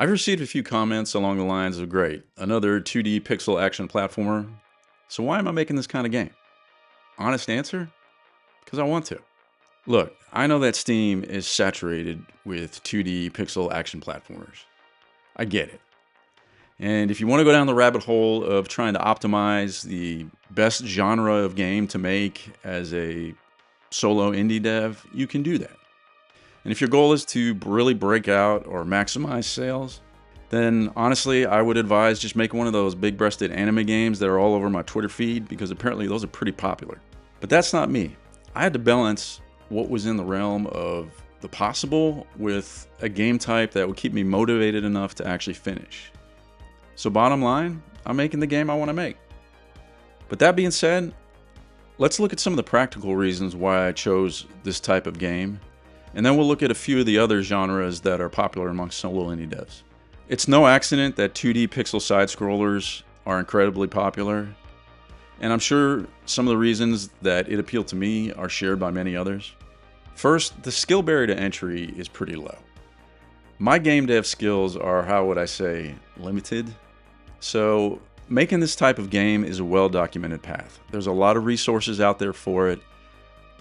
I've received a few comments along the lines of, great, another 2D pixel action platformer. So why am I making this kind of game? Honest answer? Because I want to. Look, I know that Steam is saturated with 2D pixel action platformers. I get it. And if you want to go down the rabbit hole of trying to optimize the best genre of game to make as a solo indie dev, you can do that. And if your goal is to really break out or maximize sales, then honestly, I would advise just making one of those big-breasted anime games that are all over my Twitter feed, because apparently those are pretty popular. But that's not me. I had to balance what was in the realm of the possible with a game type that would keep me motivated enough to actually finish. So bottom line, I'm making the game I want to make. But that being said, let's look at some of the practical reasons why I chose this type of game, and then we'll look at a few of the other genres that are popular amongst solo indie devs. It's no accident that 2D pixel side-scrollers are incredibly popular, and I'm sure some of the reasons that it appealed to me are shared by many others. First, the skill barrier to entry is pretty low. My game dev skills are, how would I say, limited. So making this type of game is a well-documented path. There's a lot of resources out there for it.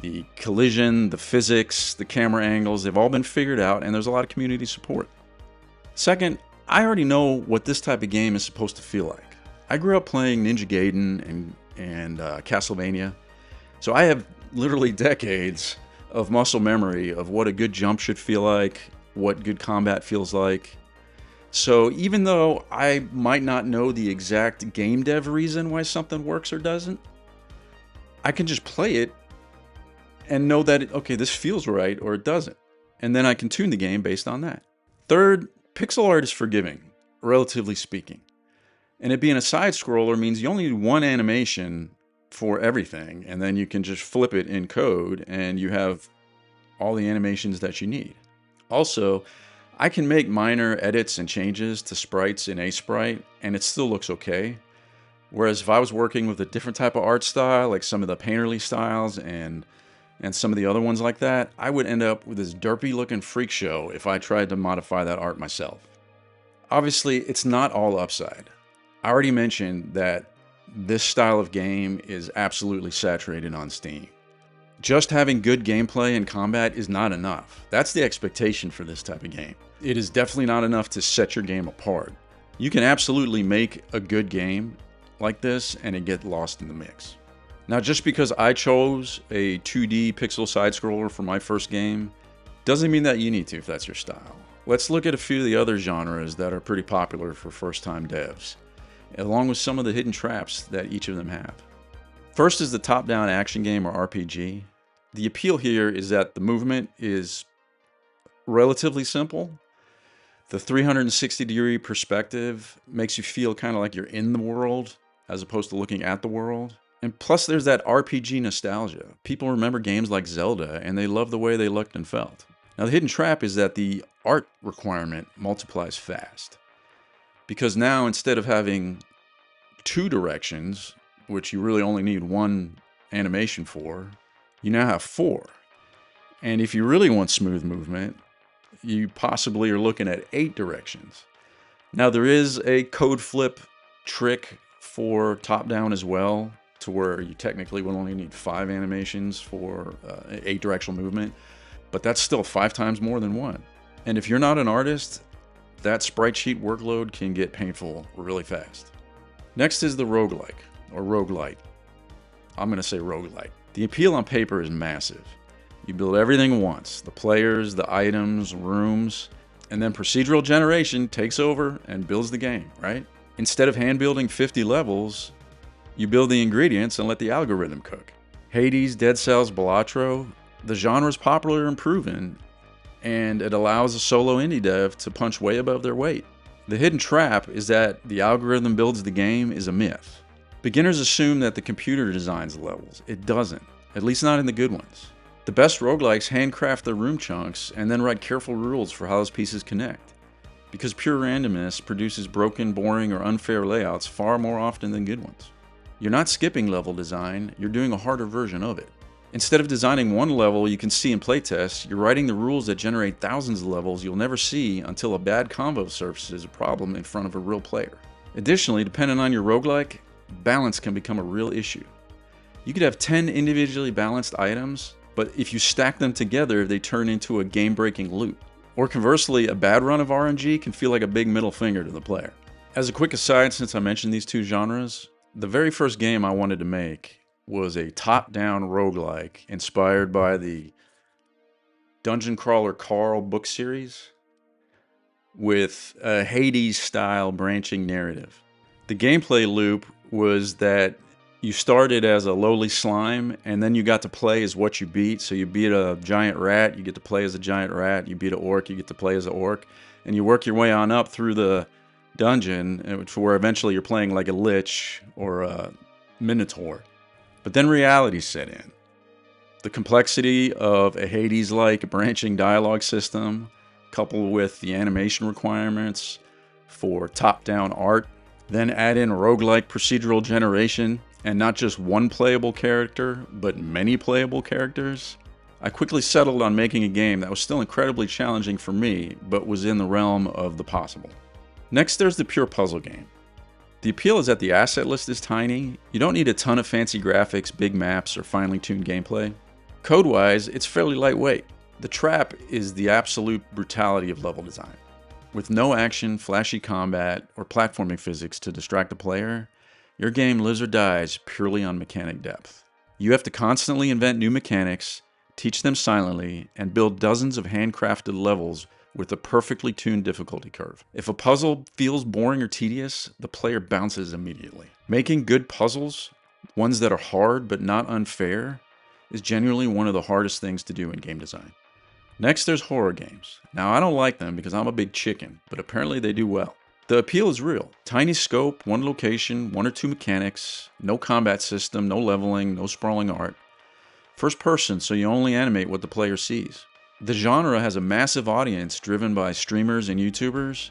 The collision, the physics, the camera angles, they've all been figured out, and there's a lot of community support. Second, I already know what this type of game is supposed to feel like. I grew up playing Ninja Gaiden and Castlevania, so I have literally decades of muscle memory of what a good jump should feel like, what good combat feels like. So even though I might not know the exact game dev reason why something works or doesn't, I can just play it and know that, okay, this feels right or it doesn't. And then I can tune the game based on that. Third, pixel art is forgiving, relatively speaking. And it being a side-scroller means you only need one animation for everything, and then you can just flip it in code and you have all the animations that you need. Also, I can make minor edits and changes to sprites in Sprite, and it still looks okay. Whereas if I was working with a different type of art style, like some of the painterly styles and some of the other ones like that, I would end up with this derpy looking freak show if I tried to modify that art myself. Obviously, it's not all upside. I already mentioned that this style of game is absolutely saturated on Steam. Just having good gameplay and combat is not enough. That's the expectation for this type of game. It is definitely not enough to set your game apart. You can absolutely make a good game like this and it get lost in the mix. Now, just because I chose a 2D pixel side-scroller for my first game, doesn't mean that you need to if that's your style. Let's look at a few of the other genres that are pretty popular for first-time devs, along with some of the hidden traps that each of them have. First is the top-down action game, or RPG. The appeal here is that the movement is relatively simple. The 360-degree perspective makes you feel kind of like you're in the world as opposed to looking at the world. And plus there's that RPG nostalgia. People remember games like Zelda and they love the way they looked and felt. Now the hidden trap is that the art requirement multiplies fast. Because now instead of having two directions, which you really only need one animation for, you now have four. And if you really want smooth movement, you possibly are looking at 8 directions. Now there is a code flip trick for top-down as well, to where you technically will only need 5 animations for 8 directional movement, but that's still 5 times more than 1. And if you're not an artist, that sprite sheet workload can get painful really fast. Next is the roguelike, or roguelite. I'm going to say roguelite. The appeal on paper is massive. You build everything once, the players, the items, rooms, and then procedural generation takes over and builds the game, right? Instead of hand building 50 levels, you build the ingredients and let the algorithm cook. Hades, Dead Cells, Balatro, the genre is popular and proven, and it allows a solo indie dev to punch way above their weight. The hidden trap is that the algorithm builds the game is a myth. Beginners assume that the computer designs the levels. It doesn't, at least not in the good ones. The best roguelikes handcraft their room chunks and then write careful rules for how those pieces connect. Because pure randomness produces broken, boring, or unfair layouts far more often than good ones. You're not skipping level design, you're doing a harder version of it. Instead of designing one level you can see in playtests, you're writing the rules that generate thousands of levels you'll never see until a bad combo surfaces a problem in front of a real player. Additionally, depending on your roguelike, balance can become a real issue. You could have 10 individually balanced items, but if you stack them together, they turn into a game-breaking loop. Or conversely, a bad run of RNG can feel like a big middle finger to the player. As a quick aside, since I mentioned these two genres, the very first game I wanted to make was a top-down roguelike inspired by the Dungeon Crawler Carl book series with a Hades-style branching narrative. The gameplay loop was that you started as a lowly slime, and then you got to play as what you beat. So you beat a giant rat, you get to play as a giant rat. You beat an orc, you get to play as an orc. And you work your way on up through the dungeon, where eventually you're playing like a lich or a minotaur. But then reality set in. The complexity of a Hades-like branching dialogue system, coupled with the animation requirements for top-down art, then add in roguelike procedural generation, and not just one playable character, but many playable characters. I quickly settled on making a game that was still incredibly challenging for me, but was in the realm of the possible. Next, there's the pure puzzle game. The appeal is that the asset list is tiny, you don't need a ton of fancy graphics, big maps, or finely tuned gameplay. Code-wise, it's fairly lightweight. The trap is the absolute brutality of level design. With no action, flashy combat, or platforming physics to distract the player, your game lives or dies purely on mechanic depth. You have to constantly invent new mechanics, teach them silently, and build dozens of handcrafted levels with a perfectly tuned difficulty curve. If a puzzle feels boring or tedious, the player bounces immediately. Making good puzzles, ones that are hard but not unfair, is genuinely one of the hardest things to do in game design. Next, there's horror games. Now, I don't like them because I'm a big chicken, but apparently they do well. The appeal is real. Tiny scope, one location, one or two mechanics, no combat system, no leveling, no sprawling art. First person, so you only animate what the player sees. The genre has a massive audience driven by streamers and YouTubers,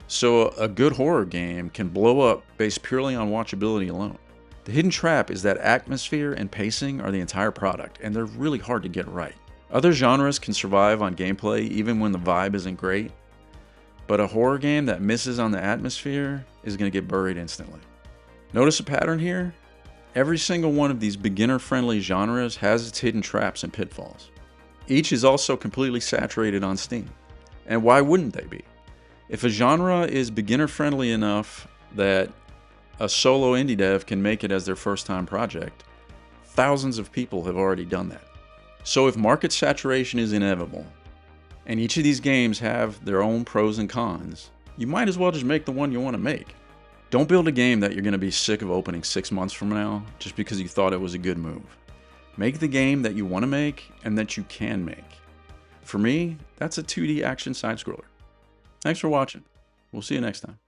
so a good horror game can blow up based purely on watchability alone. The hidden trap is that atmosphere and pacing are the entire product, and they're really hard to get right. Other genres can survive on gameplay even when the vibe isn't great, but a horror game that misses on the atmosphere is going to get buried instantly. Notice a pattern here? Every single one of these beginner-friendly genres has its hidden traps and pitfalls. Each is also completely saturated on Steam. And why wouldn't they be? If a genre is beginner-friendly enough that a solo indie dev can make it as their first-time project, thousands of people have already done that. So if market saturation is inevitable, and each of these games have their own pros and cons, you might as well just make the one you want to make. Don't build a game that you're going to be sick of opening 6 months from now just because you thought it was a good move. Make the game that you want to make and that you can make. For me, that's a 2D action side-scroller. Thanks for watching. We'll see you next time.